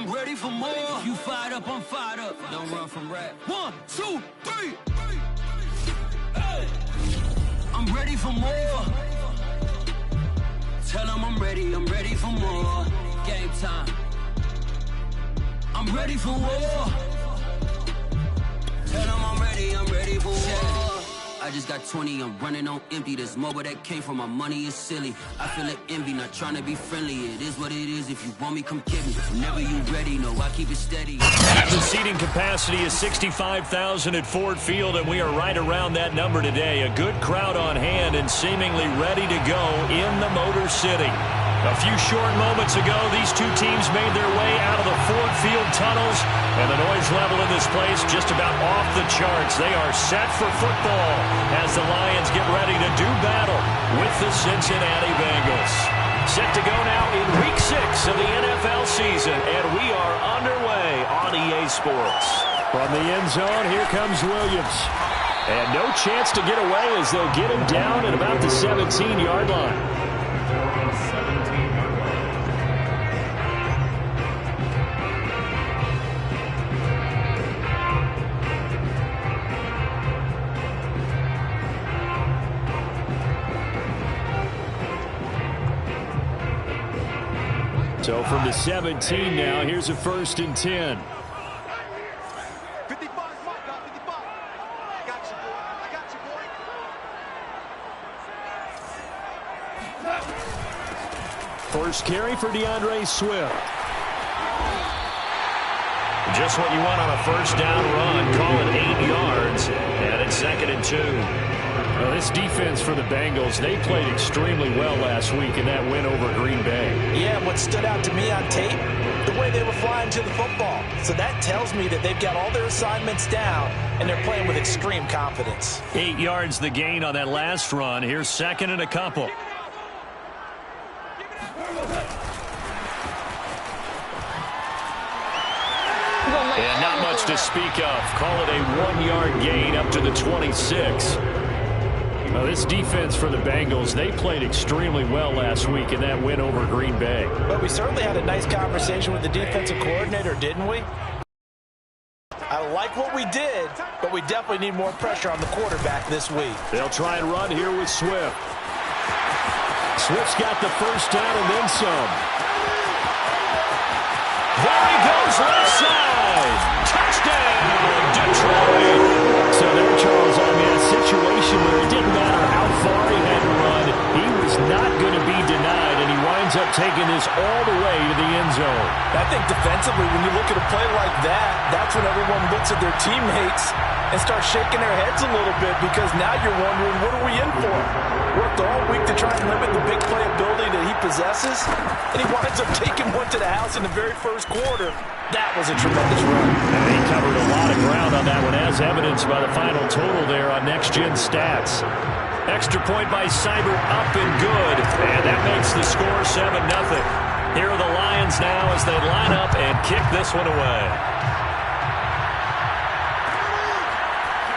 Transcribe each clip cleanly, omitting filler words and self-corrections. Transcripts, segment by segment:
I'm ready for more. You fired up, I'm fired up. Don't run from rap. 1, 2, 3. Hey. I'm ready for more. Tell them I'm ready for more. Game time. I'm ready for war. Tell them I'm ready for war. I just got 20, I'm running on empty. This mobile that came from my money is silly. I feel like envy, not trying to be friendly. It is what it is, if you want me, come get me. Whenever you ready, no, I keep it steady. The seating capacity is 65,000 at Ford Field, and we are right around that number today. A good crowd on hand and seemingly ready to go in the Motor City. A few short moments ago, these two teams made their way out of the Ford Field tunnels, and the noise level in this place just about off the charts. They are set for football as the Lions get ready to do battle with the Cincinnati Bengals. Set to go now in Week 6 of the NFL season, and we are underway on EA Sports. From the end zone, here comes Williams. And no chance to get away as they'll get him down at about the 17-yard line. So from the 17 now, here's a 1st and 10. First carry for DeAndre Swift. Just what you want on a first down run. Call it 8 yards. And it's 2nd and 2. Well, this defense for the Bengals, they played extremely well last week in that win over Green Bay. Yeah, and what stood out to me on tape, the way they were flying to the football. So that tells me that they've got all their assignments down, and they're playing with extreme confidence. 8 yards the gain on that last run. Here's 2nd and a couple. And not much to speak of. Call it a 1-yard gain up to the 26. Well, this defense for the Bengals, they played extremely well last week in that win over Green Bay. But we certainly had a nice conversation with the defensive coordinator, didn't we? I like what we did, but we definitely need more pressure on the quarterback this week. They'll try and run here with Swift. Swift's got the first down and then some. There he goes, left side. Touchdown, Detroit. So there, Charles, I mean, a situation where it didn't matter how far he had to run, he was not going to be denied, and he winds up taking this all the way to the end zone. I think defensively, when you look at a play like that, that's when everyone looks at their teammates and starts shaking their heads a little bit, because now you're wondering, what are we in for? Worked all week to try and limit the big play ability that he possesses, and he winds up taking one to the house in the very first quarter. That was a tremendous run. And he covered a lot of ground on that one, as evidenced by the final total there on Next Gen Stats. Extra point by Seibert, up and good, and that makes the score 7-0. Here are the Lions now as they line up and kick this one away.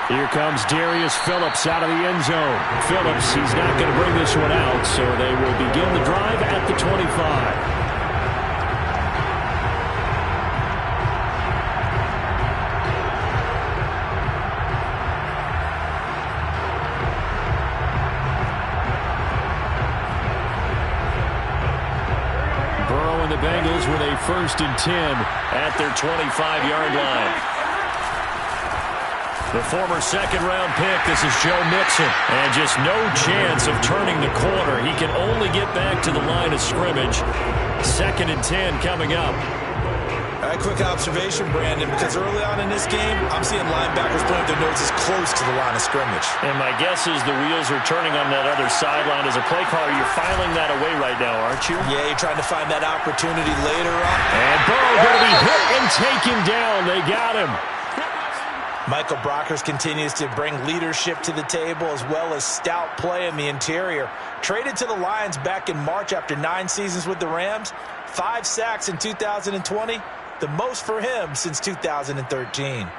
Here comes Darius Phillips out of the end zone. Phillips, he's not going to bring this one out, so they will begin the drive at the 25. The Bengals with a 1st and 10 at their 25-yard line. The former second-round pick, this is Joe Mixon, and just no chance of turning the corner. He can only get back to the line of scrimmage. 2nd and 10 coming up. A quick observation, Brandon, because early on in this game, I'm seeing linebackers putting their noses close to the line of scrimmage. And my guess is the wheels are turning on that other sideline. As a play caller, you're filing that away right now, aren't you? Yeah, you're trying to find that opportunity later on. And Burrow going to be hit and taken down. They got him. Michael Brockers continues to bring leadership to the table as well as stout play in the interior. Traded to the Lions back in March after 9 seasons with the Rams. 5 sacks in 2020. The most for him since 2013.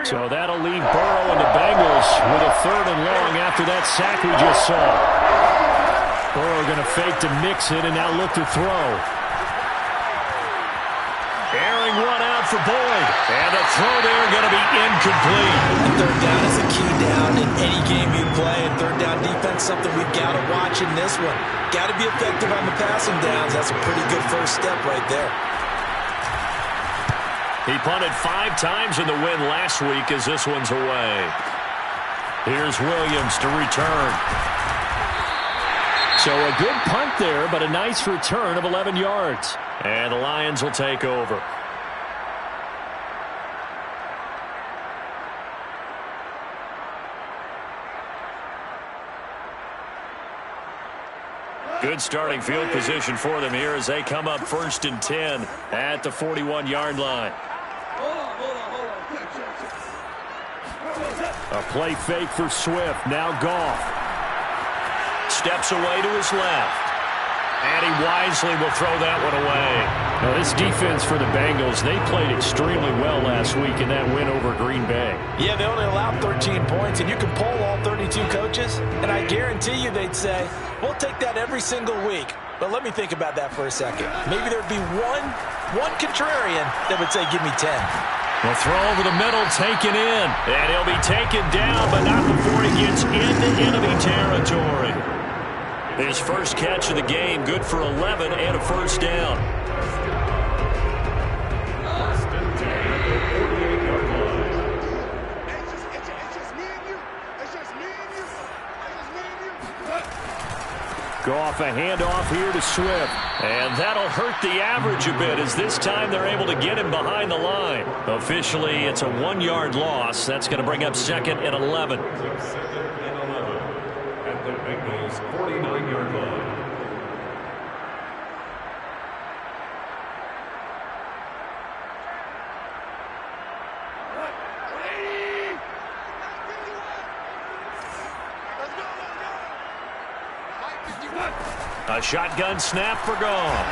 So that'll leave Burrow and the Bengals with a 3rd and long after that sack we just saw. Burrow going to fake to mix it and now look to throw. Airing one out for Boyd. And the throw there going to be incomplete. Third down is a key down in any game you play. And third down defense, something we've got to watch in this one. Got to be effective on the passing downs. That's a pretty good first step right there. He punted 5 times in the win last week as this one's away. Here's Williams to return. So a good punt there, but a nice return of 11 yards. And the Lions will take over. Good starting field position for them here as they come up 1st and 10 at the 41-yard line. A play fake for Swift. Now Goff. Steps away to his left. And he wisely will throw that one away. Now this defense for the Bengals, they played extremely well last week in that win over Green Bay. Yeah, they only allowed 13 points, and you can poll all 32 coaches, and I guarantee you they'd say, we'll take that every single week. But let me think about that for a second. Maybe there'd be one contrarian that would say, give me 10. The throw over the middle, taken in. And he'll be taken down, but not before he gets into enemy territory. His first catch of the game, good for 11 and a first down. Goff a handoff here to Swift. And that'll hurt the average a bit as this time they're able to get him behind the line. Officially, it's a 1-yard loss. That's going to bring up 2nd and 11. At the Bengals 49-yard line. A shotgun snap for Goff.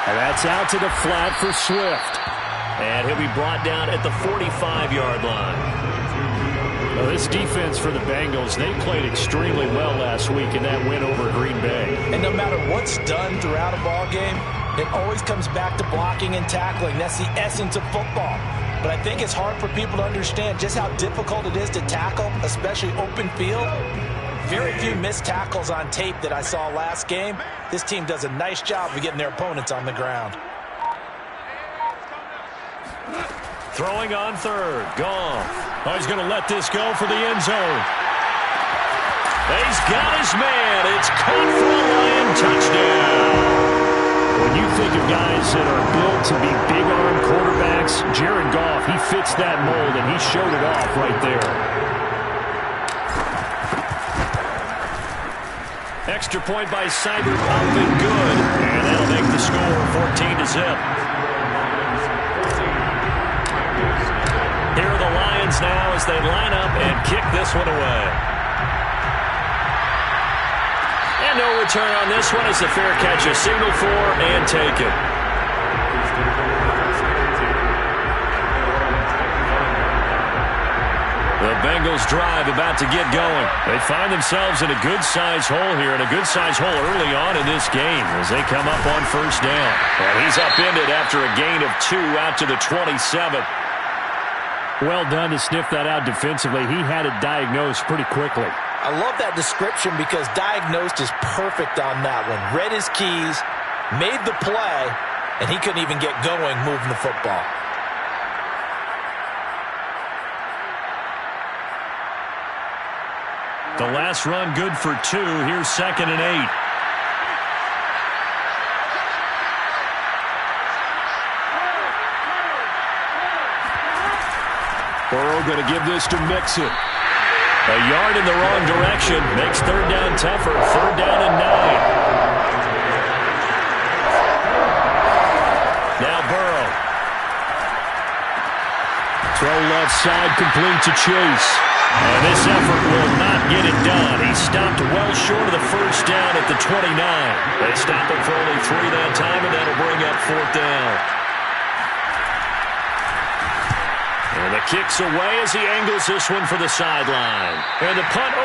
And that's out to the flat for Swift. And he'll be brought down at the 45-yard line. Well, this defense for the Bengals, they played extremely well last week in that win over Green Bay. And no matter what's done throughout a ball game, it always comes back to blocking and tackling. That's the essence of football. But I think it's hard for people to understand just how difficult it is to tackle, especially open field. Very few missed tackles on tape that I saw last game. This team does a nice job of getting their opponents on the ground. Throwing on third. Goff. Oh, he's going to let this go for the end zone. He's got his man. It's caught for a Lion touchdown. When you think of guys that are built to be big-arm quarterbacks, Jared Goff, he fits that mold, and he showed it off right there. Extra point by Seibert, up and good. And that'll make the score 14-0. Here are the Lions now as they line up and kick this one away. And no return on this one as the fair catch is signaled for and taken. The Bengals drive about to get going. They find themselves in a good-sized hole here, and a good-sized hole early on in this game as they come up on first down. And he's upended after a gain of 2 out to the 27. Well done to sniff that out defensively. He had it diagnosed pretty quickly. I love that description because diagnosed is perfect on that one. Read his keys, made the play, and he couldn't even get going moving the football. The last run good for 2. Here's 2nd and 8. Burrow going to give this to Mixon. A yard in the wrong direction makes third down tougher. 3rd down and 9. Now Burrow. Throw left side, complete to Chase. And this effort will not get it done. He stopped well short of the first down at the 29. They stop him for only 3 that time, and that'll bring up 4th down. And the kick's away as he angles this one for the sideline. And the punt